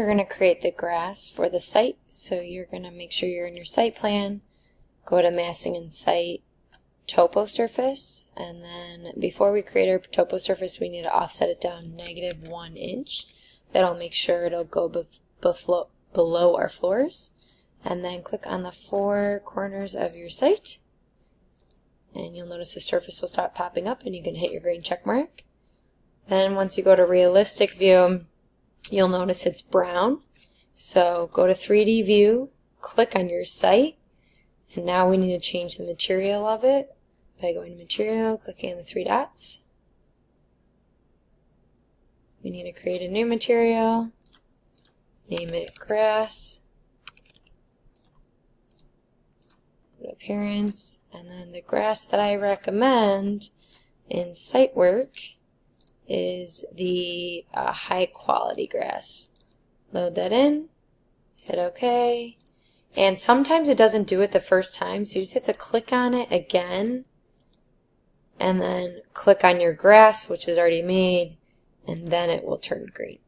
you're going to create the grass for the site. So you're going to make sure you're in your site plan, go to massing and site, topo surface, and then before we create our topo surface we need to offset it down -1 inch. That'll make sure it'll go below our floors. And then click on the 4 corners of your site, and you'll notice the surface will start popping up and you can hit your green check mark. Then once you go to realistic view, you'll notice it's brown. So go to 3D view, click on your site, and now we need to change the material of it by going to material, clicking on the 3 dots. We need to create a new material, name it grass, appearance, and then the grass that I recommend in site work is the high quality grass. Load that in, hit OK, and sometimes it doesn't do it the first time, so you just have to click on it again and then click on your grass, which is already made, and then it will turn green.